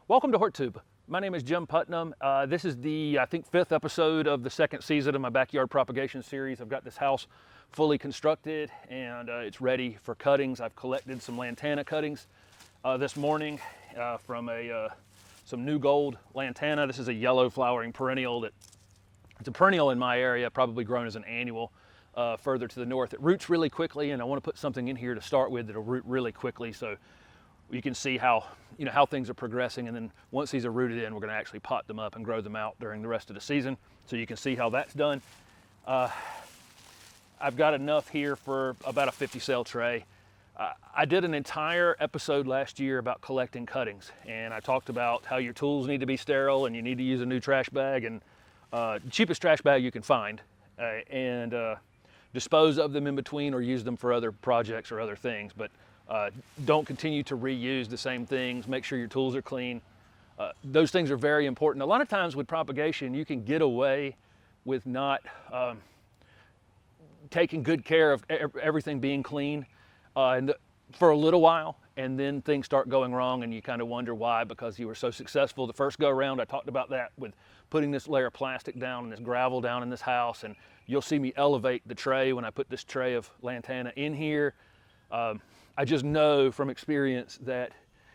Welcome to HortTube. My name is Jim Putnam. This is the, I think, 5th episode of the 2nd season of my backyard propagation series. I've got this house fully constructed and it's ready for cuttings. I've collected some lantana cuttings this morning from some new Gold Lantana. This is a yellow flowering perennial it's a perennial in my area, probably grown as an annual further to the north. It roots really quickly, and I want to put something in here to start with that'll root really quickly so you can see how things are progressing, and then once these are rooted in, we're going to actually pot them up and grow them out during the rest of the season, so you can see how that's done. I've got enough here for about a 50 cell tray. I did an entire episode last year about collecting cuttings, and I talked about how your tools need to be sterile and you need to use a new trash bag, and cheapest trash bag you can find, and dispose of them in between or use them for other projects or other things. But don't continue to reuse the same things. Make sure your tools are clean. Those things are very important. A lot of times with propagation, you can get away with not taking good care of everything being clean for a little while, and then things start going wrong and you kind of wonder why, because you were so successful the first go around. I talked about that with putting this layer of plastic down and this gravel down in this house, and you'll see me elevate the tray when I put this tray of lantana in here. I just know from experience that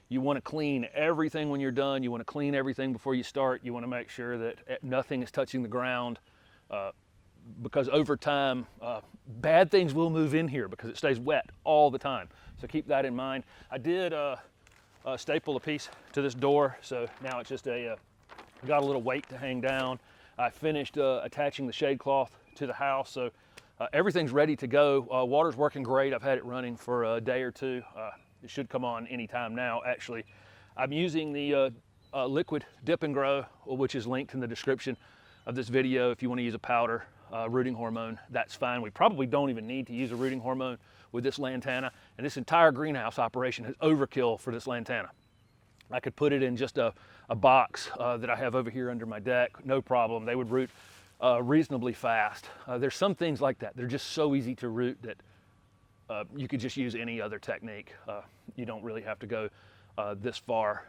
you want to clean everything when you're done. You want to clean everything before you start. You want to make sure that nothing is touching the ground, because over time, bad things will move in here because it stays wet all the time. So keep that in mind. I did staple a piece to this door, so now it's just got a little weight to hang down. I finished attaching the shade cloth to the house, so everything's ready to go. Water's working great. I've had it running for a day or two. It should come on anytime now, actually. I'm using the liquid dip and grow, which is linked in the description of this video. If you want to use a powder rooting hormone, that's fine. We probably don't even need to use a rooting hormone with this lantana, and this entire greenhouse operation is overkill for this lantana. I could put it in just a box that I have over here under my deck, no problem. They would root reasonably fast. There's some things like that. They're just so easy to root that you could just use any other technique. You don't really have to go this far,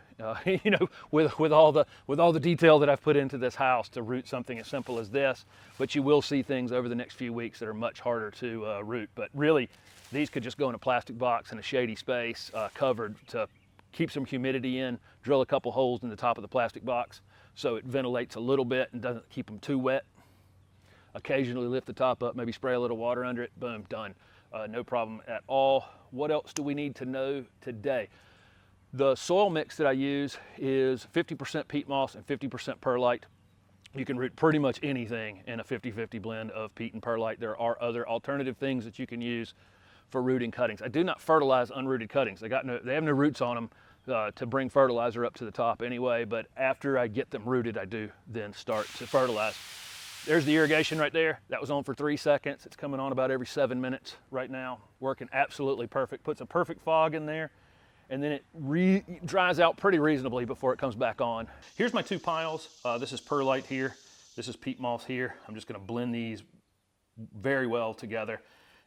with all the detail that I've put into this house to root something as simple as this. But you will see things over the next few weeks that are much harder to root. But really, these could just go in a plastic box in a shady space, covered, to keep some humidity in. Drill a couple holes in the top of the plastic box so it ventilates a little bit and doesn't keep them too wet. Occasionally lift the top up, maybe spray a little water under it, boom, done. No problem at all. What else do we need to know today? The soil mix that I use is 50% peat moss and 50% perlite. You can root pretty much anything in a 50-50 blend of peat and perlite. There are other alternative things that you can use for rooting cuttings. I do not fertilize unrooted cuttings. They have no roots on them to bring fertilizer up to the top anyway, but after I get them rooted, I do then start to fertilize. There's the irrigation right there. That was on for 3 seconds. It's coming on about every 7 minutes right now. Working absolutely perfect. Puts a perfect fog in there, and then it dries out pretty reasonably before it comes back on. Here's my 2 piles. This is perlite here. This is peat moss here. I'm just gonna blend these very well together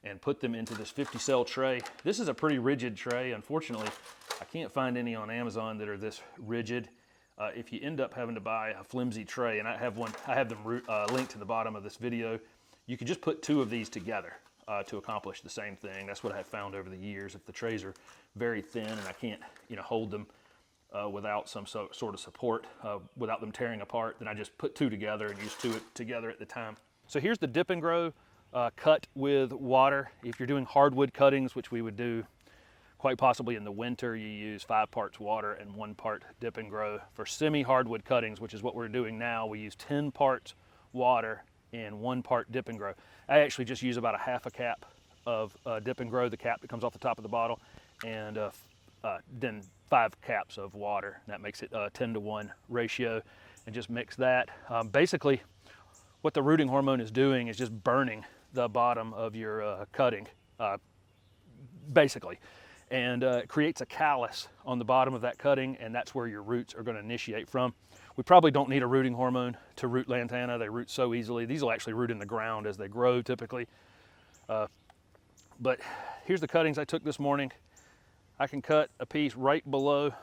and put them into this 50 cell tray. This is a pretty rigid tray. Unfortunately, I can't find any on Amazon that are this rigid. If you end up having to buy a flimsy tray, and I have them linked to the bottom of this video, you can just put 2 of these together to accomplish the same thing. That's what I have found over the years. If the trays are very thin and I can't hold them without some sort of support, without them tearing apart, then I just put 2 together and use 2 together at the time. So here's the dip and grow cut with water. If you're doing hardwood cuttings, which we would do quite possibly in the winter, you use 5 parts water and 1 part dip and grow. For semi-hardwood cuttings, which is what we're doing now, we use 10 parts water and 1 part dip and grow. I actually just use about a half a cap of dip and grow, the cap that comes off the top of the bottle, and then 5 caps of water. That makes it a 10-to-1 ratio, and just mix that. Basically, what the rooting hormone is doing is just burning the bottom of your cutting, basically. And it creates a callus on the bottom of that cutting, and that's where your roots are going to initiate from. We probably don't need a rooting hormone to root lantana. They root so easily. These will actually root in the ground as they grow typically. But here's the cuttings I took this morning. I can cut a piece right below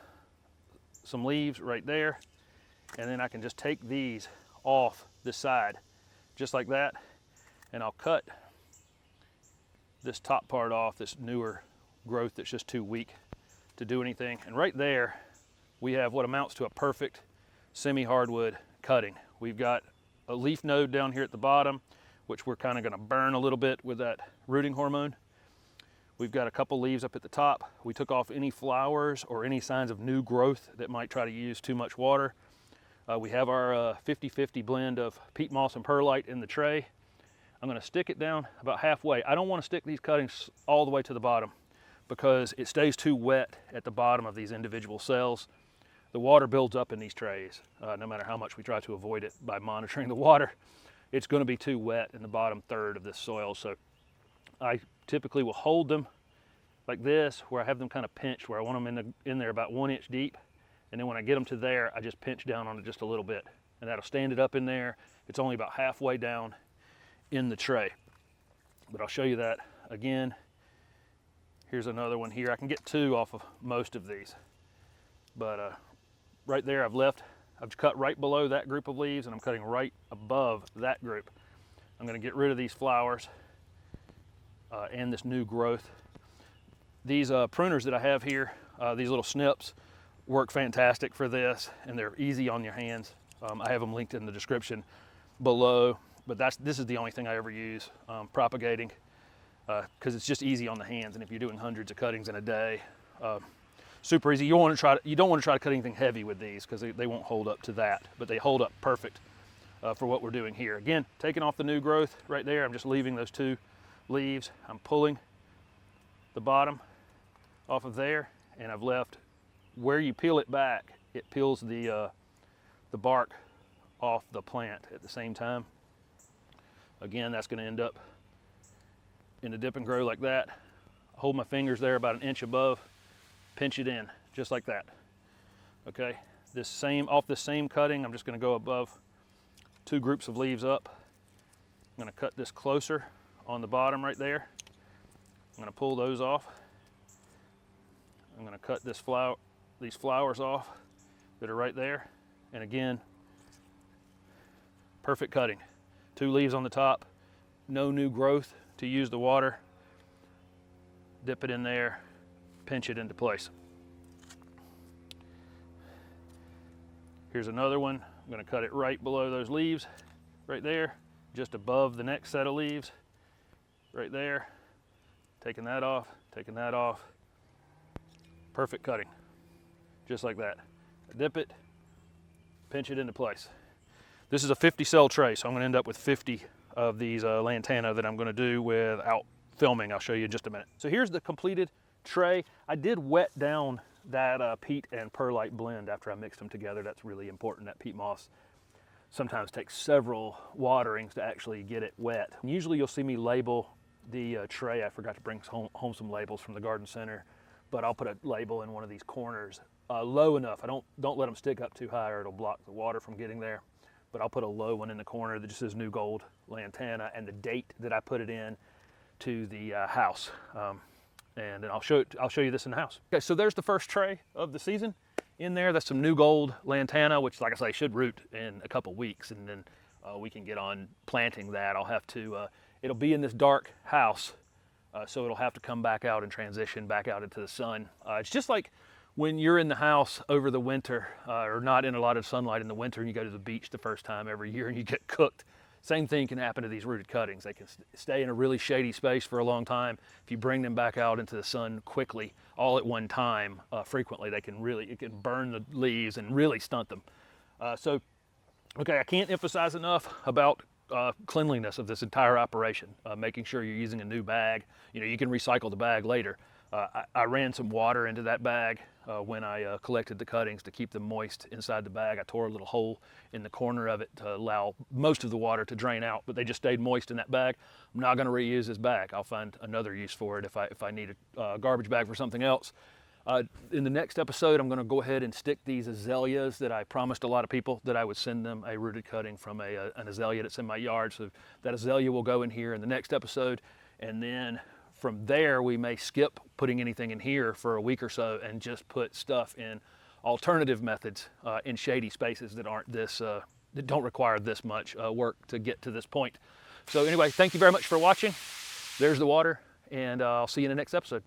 some leaves right there, and then I can just take these off this side, just like that, and I'll cut this top part off, this newer growth that's just too weak to do anything. And right there, we have what amounts to a perfect semi-hardwood cutting. We've got a leaf node down here at the bottom, which we're kind of gonna burn a little bit with that rooting hormone. We've got a couple leaves up at the top. We took off any flowers or any signs of new growth that might try to use too much water. We have our 50-50 blend of peat moss and perlite in the tray. I'm gonna stick it down about halfway. I don't wanna stick these cuttings all the way to the bottom because it stays too wet at the bottom of these individual cells. The water builds up in these trays. No matter how much we try to avoid it by monitoring the water, it's gonna be too wet in the bottom third of this soil. So I typically will hold them like this, where I have them kind of pinched, where I want them in there about 1 inch deep. And then when I get them to there, I just pinch down on it just a little bit. And that'll stand it up in there. It's only about halfway down in the tray. But I'll show you that again. Here's another one here. I can get 2 off of most of these. But right there I've cut right below that group of leaves, and I'm cutting right above that group. I'm gonna get rid of these flowers and this new growth. These pruners that I have here, these little snips, work fantastic for this, and they're easy on your hands. I have them linked in the description below, but this is the only thing I ever use propagating, because it's just easy on the hands. And if you're doing hundreds of cuttings in a day, super easy. You don't want to try to cut anything heavy with these, because they won't hold up to that, but they hold up perfect for what we're doing here. Again, taking off the new growth right there. I'm just leaving those 2 leaves. I'm pulling the bottom off of there, and I've left where you peel it back, it peels the bark off the plant at the same time. Again, that's going to end up in a dip and grow like that. Hold my fingers there about 1 inch above, pinch it in just like that. Okay, off this same cutting, I'm just going to go above 2 groups of leaves up. I'm going to cut this closer on the bottom right there. I'm going to pull those off. I'm going to cut these flowers off that are right there. And again, perfect cutting. 2 leaves on the top, no new growth to use the water. Dip it in there, pinch it into place. Here's another one. I'm going to cut it right below those leaves, right there, just above the next set of leaves, right there. Taking that off, taking that off. Perfect cutting, just like that. Dip it, pinch it into place. This is a 50 cell tray, so I'm gonna end up with 50 of these Lantana that I'm gonna do without filming. I'll show you in just a minute. So here's the completed tray. I did wet down that peat and perlite blend after I mixed them together. That's really important. That peat moss sometimes takes several waterings to actually get it wet. Usually you'll see me label the tray. I forgot to bring home some labels from the garden center, but I'll put a label in one of these corners low enough. I don't let them stick up too high or it'll block the water from getting there. But I'll put a low one in the corner that just says New Gold Lantana and the date that I put it in to the house. And then I'll show you this in the house. Okay, so there's the first tray of the season. In there, that's some New Gold Lantana, which, like I say, should root in a couple weeks, and then we can get on planting that. I'll have to, it'll be in this dark house, so it'll have to come back out and transition back out into the sun. It's just like when you're in the house over the winter, or not in a lot of sunlight in the winter, and you go to the beach the first time every year and you get cooked. Same thing can happen to these rooted cuttings. They can stay in a really shady space for a long time. If you bring them back out into the sun quickly, all at one time, frequently, it can burn the leaves and really stunt them. Okay, I can't emphasize enough about cleanliness of this entire operation, making sure you're using a new bag. You know, you can recycle the bag later. I ran some water into that bag when I collected the cuttings to keep them moist inside the bag. I tore a little hole in the corner of it to allow most of the water to drain out, but they just stayed moist in that bag. I'm not going to reuse this bag. I'll find another use for it if I need a garbage bag for something else. In the next episode, I'm going to go ahead and stick these azaleas that I promised a lot of people that I would send them a rooted cutting from an azalea that's in my yard. So that azalea will go in here in the next episode, and then from there we may skip putting anything in here for a week or so and just put stuff in alternative methods in shady spaces that aren't this, that don't require this much work to get to this point. So anyway, thank you very much for watching. There's the water, and I'll see you in the next episode.